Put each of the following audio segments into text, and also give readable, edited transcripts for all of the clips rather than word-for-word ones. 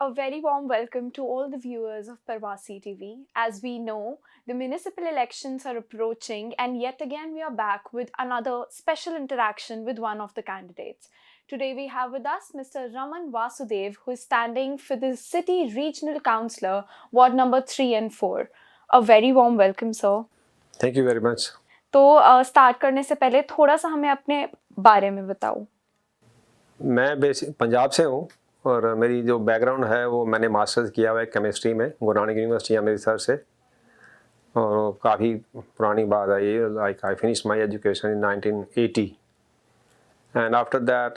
A very warm welcome to all the viewers of Parvasi TV. As we know, the municipal elections are approaching, and yet again, we are back with another special interaction with one of the candidates. Today, we have with us Mr. Raman Vasudev, who is standing for the City Regional Councillor, Ward number 3 and 4. A very warm welcome, sir. Thank you very much. तो start करने से पहले थोड़ा सा हमें अपने बारे में बताओ। मैं बेसिक पंजाब से हूँ और मेरी जो बैकग्राउंड है वो मैंने मास्टर्स किया हुआ है केमिस्ट्री में गुरु नानक यूनिवर्सिटी अमृतसर से, और काफ़ी पुरानी बात है ये। Like I finish my education in 1980 and after that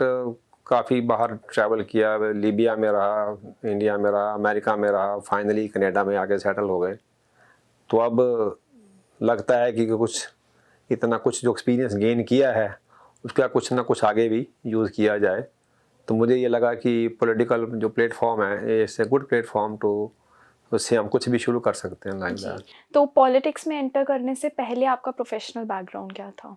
काफ़ी बाहर ट्रैवल किया। लीबिया में रहा, इंडिया में रहा, अमेरिका में रहा, फाइनली कनाडा में आके सेटल हो गए। तो अब लगता है कि कुछ इतना कुछ जो एक्सपीरियंस गेन किया है उसका कुछ ना कुछ आगे भी यूज़ किया जाए। तो मुझे ये लगा कि पॉलिटिकल जो प्लेटफॉर्म है it's a good platform to, उससे हम कुछ भी शुरू कर सकते हैं लाइक दैट। तो पॉलिटिक्स में एंटर करने से पहले आपका प्रोफेशनल बैकग्राउंड क्या था?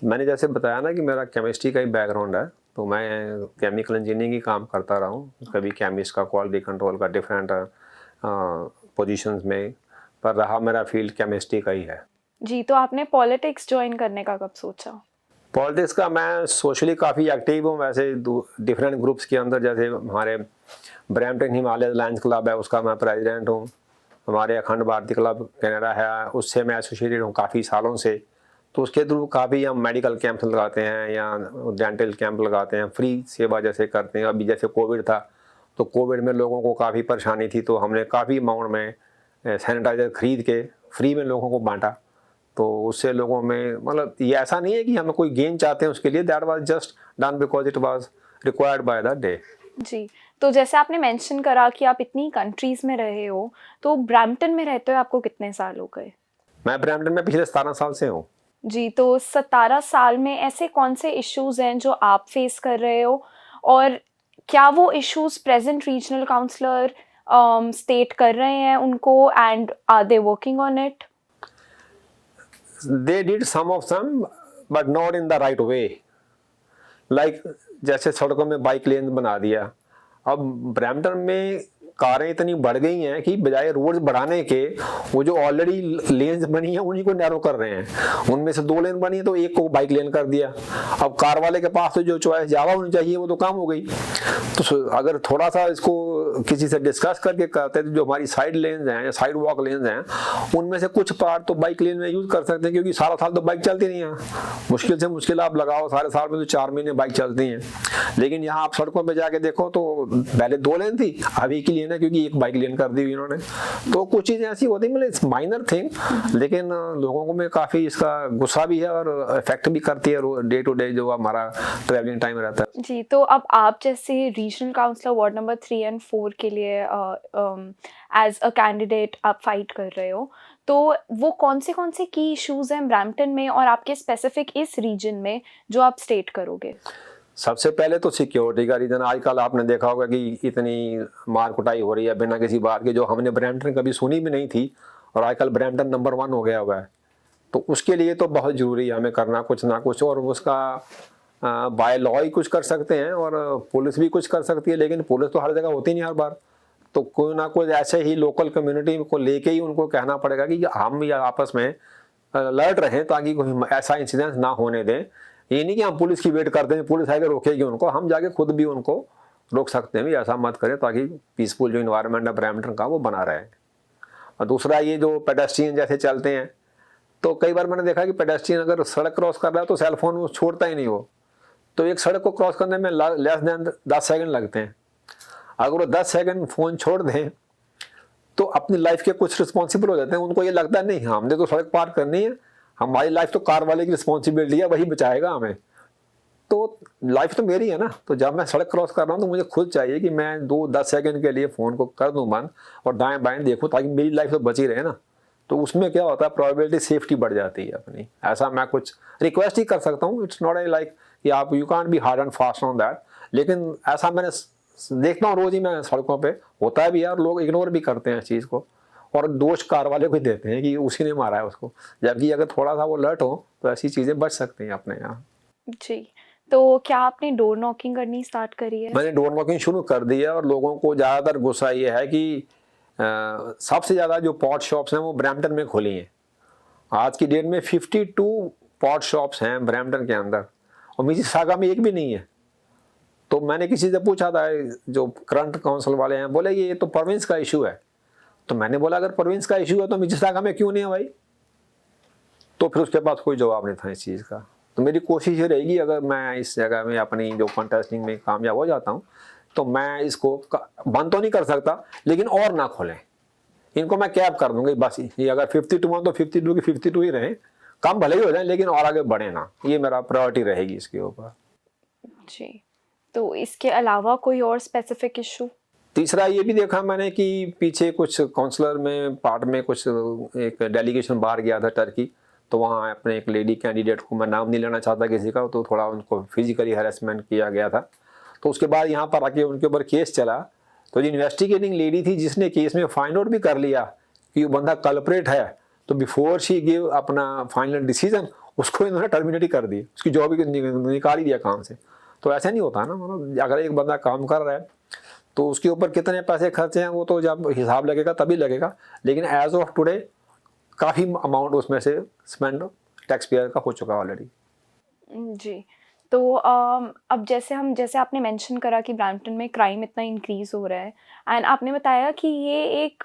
मैंने जैसे बताया ना कि मेरा केमिस्ट्री का ही बैकग्राउंड है, तो मैं केमिकल इंजीनियरिंग ही काम करता रहा हूँ। कभी केमिस्ट का, क्वालिटी कंट्रोल का, डिफरेंट पोजीशंस में, पर रहा मेरा फील्ड केमिस्ट्री का ही है। जी, तो आपने पॉलिटिक्स ज्वाइन करने का कब सोचा? पॉलिटिक्स का मैं सोशली काफ़ी एक्टिव हूँ वैसे डिफरेंट ग्रुप्स के अंदर। जैसे हमारे ब्रैम्पटन हिमालय लायंस क्लब है, उसका मैं प्रेसिडेंट हूँ। हमारे अखंड भारतीय क्लब कनाडा है, उससे मैं एसोसिएटेड हूँ काफ़ी सालों से। तो उसके थ्रू काफ़ी हम मेडिकल कैंप्स लगाते हैं या डेंटल कैंप लगाते हैं, फ्री सेवा जैसे करते हैं। अभी जैसे कोविड था तो कोविड में लोगों को काफ़ी परेशानी थी, तो हमने काफ़ी अमाउंट में सैनिटाइज़र खरीद के फ्री में लोगों को बांटा। तो उससे लोगों में मतलब ये ऐसा नहीं है कि हमें कोई गेन चाहते हैं उसके लिए, that was just done because it was required by the day. जी, तो जैसे आपने मेंशन करा कि आप इतनी कंट्रीज में रहे हो, तो ब्रैम्पटन में रहते हुए आपको कितने साल हो गए? मैं ब्रैम्पटन में पिछले 17 साल से हूँ। जी, तो 17 साल में ऐसे कौन से इश्यूज हैं जो आप फेस कर रहे हो, और क्या वो issues present regional councillor state कर रहे हैं उनको, and are they working on it? They did some of them but not in the right way. Like जैसे सड़कों में बाइक लेन बना दिया। अब ब्रैम्पटन में कारें इतनी बढ़ गई हैं कि बजाय रोड बढ़ाने के वो जो ऑलरेडी लेन्स बनी है उन्हीं को नैरो कर रहे हैं। उनमें से 2 लेन बनी है तो एक को बाइक लेन कर दिया। अब कार वाले के पास तो जो चॉइस ज़्यादा होनी चाहिए वो तो कम हो गई। तो अगर थोड़ा सा इसको किसी से डिस्कस करके करते हैं तो जो हमारी साइड लेन्स हैं या साइड वॉक लेन्स हैं उनमें से कुछ पार्ट तो बाइक लेन में यूज़ कर सकते हैं, क्योंकि सारा साल तो बाइक चलती नहीं है। मुश्किल से मुश्किल आप लगाओ सारे साल में तो 4 महीने बाइक चलती हैं। लेकिन यहाँ आप सड़कों पर जाके देखो तो पहले 2 लेन थी, अभी की लेन है क्योंकि एक बाइक लेन कर दी हुई इन्होंने। तो कुछ चीज़ें ऐसी होती है, मतलब माइनर थिंग, लेकिन लोगों को में काफ़ी इसका गुस्सा भी है और इफेक्ट भी करती है डे टू डे जो हमारा ट्रैवलिंग टाइम रहता है। जी, तो अब आप जैसे regional counsellor ward number 3 and 4 के लिए एज अ कैंडिडेट आप फाइट कर रहे हो, तो वो कौन से की इश्यूज हैं ब्रैम्पटन में और आपके स्पेसिफिक इस रीजन में जो आप स्टेट करोगे? सबसे पहले तो सिक्योरिटी का रीज़न। आजकल आपने देखा होगा कि इतनी मार कुटाई हो रही है बिना किसी बात के, जो हमने ब्रैम्पटन कभी सुनी भी नहीं थी, और आजकल ब्रैम्पटन नंबर 1 हो गया हुआ है। तो उसके लिए तो बहुत ज़रूरी है हमें करना कुछ ना कुछ, और उसका बाय लॉ ही कुछ कर सकते हैं और पुलिस भी कुछ कर सकती है, लेकिन पुलिस तो हर जगह होती नहीं हर बार। तो कोई ना कोई ऐसे ही लोकल कम्युनिटी को लेके ही उनको कहना पड़ेगा कि हम या आपस में अलर्ट रहें ताकि कोई ऐसा इंसिडेंट ना होने दें। ये नहीं कि हम पुलिस की वेट करते हैं, पुलिस आकर रोकेगी उनको, हम जाके खुद भी उनको रोक सकते हैं भी ऐसा मत करें, ताकि पीसफुल जो इन्वायरमेंट है ब्रैम्पटन का वो बना रहे। और दूसरा ये जो पेडेस्ट्रियन जैसे चलते हैं, तो कई बार मैंने देखा कि पेडेस्ट्रियन अगर सड़क क्रॉस कर रहा है तो सेलफोन वो छोड़ता ही नहीं वो। तो एक सड़क को क्रॉस करने में लेस देन 10 सेकंड लगते हैं। अगर वो 10 सेकंड फ़ोन छोड़ दें तो अपनी लाइफ के कुछ रिस्पॉन्सिबल हो जाते हैं। उनको ये लगता है नहीं हमने तो सड़क पार करनी है, हमारी लाइफ तो कार वाले की रिस्पॉन्सिबिलिटी है, वही बचाएगा हमें। तो लाइफ तो मेरी है ना, तो जब मैं सड़क क्रॉस कर रहा हूँ तो मुझे खुद चाहिए कि मैं 2-10 सेकंड के लिए फ़ोन को कर दूँ बंद और दाएं बाएं देखूँ, ताकि मेरी लाइफ तो बची रहे ना। तो उसमें क्या होता है, प्रोबेबिलिटी सेफ्टी बढ़ जाती है अपनी। ऐसा मैं कुछ रिक्वेस्ट ही कर सकता हूँ। इट्स नॉट ए लाइक कि आप you can't be hard and fast on that, लेकिन ऐसा मैंने देखता हूँ रोज़ ही मैं सड़कों पे होता है भी यार, लोग इग्नोर भी करते हैं इस चीज़ को और दोष कार वाले को ही देते हैं कि उसी ने मारा है उसको, जबकि अगर थोड़ा सा वो अलर्ट हो तो ऐसी चीज़ें बच सकती हैं अपने यहाँ। जी, तो क्या आपने डोर नॉकिंग करनी स्टार्ट करी है? मैंने डोर नॉकिंग शुरू कर दी है, और लोगों को ज़्यादातर गुस्सा ये है कि सबसे ज़्यादा जो पॉट शॉप्स हैं वो ब्रैम्पटन में खुली हैं। आज की डेट में 52 पॉट शॉप्स हैं ब्रैम्पटन के अंदर, और मिसिसागा में एक भी नहीं है। तो मैंने किसी से पूछा था, जो करंट काउंसिल वाले हैं, बोले ये तो प्रोविंस का इशू है। तो मैंने बोला अगर प्रोविंस का इशू है तो मिसिसागा में क्यों नहीं है भाई? तो फिर उसके बाद कोई जवाब नहीं था इस चीज़ का। तो मेरी कोशिश ये रहेगी, अगर मैं इस जगह में अपनी जो कंटेस्टिंग में कामयाब हो जाता हूँ तो मैं इसको बंद तो नहीं कर सकता, लेकिन और ना खोलें। इनको मैं कैप कर दूंगा बस, ये अगर 52 हो तो 52 की 52 ही रहें, कम भले ही हो जाए लेकिन और आगे बढ़े ना। ये मेरा प्रायोरिटी रहेगी इसके ऊपर। जी, तो इसके अलावा कोई और स्पेसिफिक इशू? तीसरा ये भी देखा मैंने कि पीछे कुछ काउंसलर में पार्ट में कुछ एक डेलीगेशन बाहर गया था टर्की, तो वहाँ अपने एक लेडी कैंडिडेट को, मैं नाम नहीं लेना चाहता किसी का, तो थोड़ा उनको फिजिकली हैरेसमेंट किया गया था। तो उसके बाद यहाँ पर आके उनके ऊपर केस चला, तो जो इन्वेस्टिगेटिंग लेडी थी जिसने केस में फाइंड आउट भी कर लिया कि वो बंदा कल्प्रेट है, तो बिफोर शी गिव अपना फाइनल डिसीजन उसको इन्होंने टर्मिनेट ही कर दी, उसकी जॉब ही निकाल ही दिया काम से। तो ऐसा नहीं होता ना, मतलब अगर एक बंदा काम कर रहा है तो उसके ऊपर कितने पैसे खर्चे हैं वो तो जब हिसाब लगेगा तभी लगेगा, लेकिन एज ऑफ टुडे काफ़ी अमाउंट उसमें से स्पेंड टैक्स पेयर का हो चुका है ऑलरेडी। जी, तो अब जैसे आपने मेंशन करा कि ब्रैम्पटन में क्राइम इतना इंक्रीज़ हो रहा है, एंड आपने बताया कि ये एक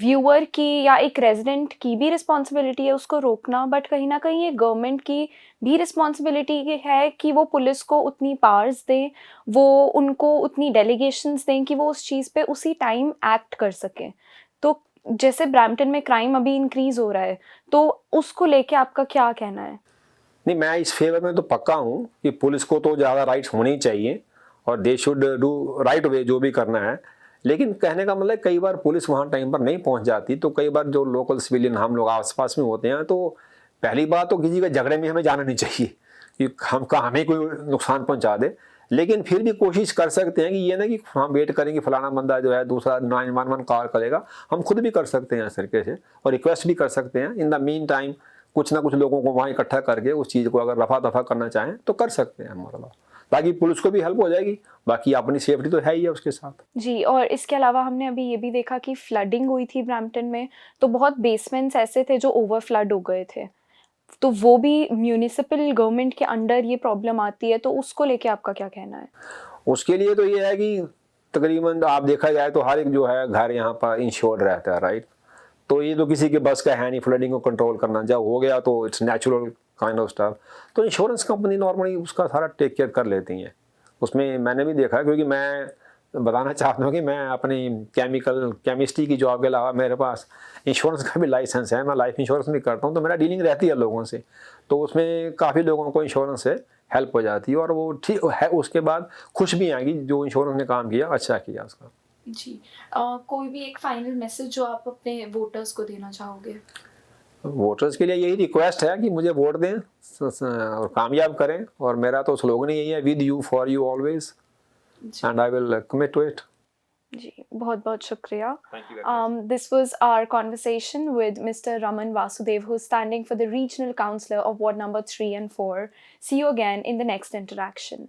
व्यूअर की या एक रेज़िडेंट की भी रिस्पॉन्सिबिलिटी है उसको रोकना, बट कहीं न कहीं ये गवर्नमेंट की भी रिस्पॉन्सिबिलिटी है कि वो पुलिस को उतनी पावर्स दें, वो उनको उतनी डेलीगेशंस दें कि वो उस चीज़ पे उसी टाइम एक्ट कर सकें। तो जैसे ब्रैम्पटन में क्राइम अभी इंक्रीज़ हो रहा है, तो उसको लेके आपका क्या कहना है? नहीं, मैं इस फेवर में तो पक्का हूँ कि पुलिस को तो ज़्यादा राइट्स होने ही चाहिए, और they should do right way जो भी करना है। लेकिन कहने का मतलब कई बार पुलिस वहाँ टाइम पर नहीं पहुँच जाती, तो कई बार जो लोकल सिविलियन हम लोग आसपास में होते हैं, तो पहली बात तो किसी के झगड़े में हमें जाना नहीं चाहिए कि हमें कोई नुकसान पहुँचा दे। लेकिन फिर भी कोशिश कर सकते हैं कि ये ना कि हम वेट करेंगे फलाना बंदा जो है दूसरा 911 कॉल करेगा, हम खुद भी कर सकते हैं इस तरीके से, और रिक्वेस्ट भी कर सकते हैं। इन द मीन टाइम कुछ ना कुछ लोगों को वहाँ इकट्ठा करके उस चीज़ को अगर रफा दफा करना चाहें तो कर सकते हैं मतलब, ताकि पुलिस को भी हेल्प हो जाएगी, बाकी अपनी सेफ्टी तो है ही है उसके साथ। जी, और इसके अलावा हमने अभी ये भी देखा कि फ्लडिंग हुई थी ब्रैम्पटन में, तो बहुत बेसमेंट्स ऐसे थे जो ओवर फ्लड हो गए थे। तो वो भी म्युनिसिपल गवर्नमेंट के अंडर ये प्रॉब्लम आती है, तो उसको लेके आपका क्या कहना है? उसके लिए तो ये है कि तकरीबन आप देखा जाए तो हर एक जो है घर यहाँ पर इंश्योर्ड रहता है, राइट। तो ये तो किसी के बस का है नहीं फ्लडिंग को कंट्रोल करना, जब हो गया तो it's natural kind of stuff. तो इंश्योरेंस कंपनी नॉर्मली उसका सारा टेक केयर कर लेती हैं। उसमें मैंने भी देखा, क्योंकि मैं बताना चाहता हूँ कि मैं अपनी केमिस्ट्री की जॉब के अलावा मेरे पास इंश्योरेंस का भी लाइसेंस है, मैं लाइफ इंश्योरेंस भी करता हूँ, तो मेरा डीलिंग रहती है लोगों से। तो उसमें काफ़ी लोगों को इंश्योरेंस से हेल्प हो जाती है, और वो ठीक है, उसके बाद खुश भी आएंगी जो इंश्योरेंस ने काम किया, अच्छा किया उसका। जी, कोई भी एक फाइनल मैसेज जो आप अपने वोटर्स को देना चाहोगे? वोटर्स के लिए यही रिक्वेस्ट है कि मुझे वोट दें और कामयाब करें, और मेरा तो स्लोगन यही है, with you for you always, and I will commit to it. जी, बहुत-बहुत शुक्रिया। This was our conversation with Mr. Raman Vasudev, who's standing for the Regional Councillor of Ward number 3 and 4. See you again in the next interaction.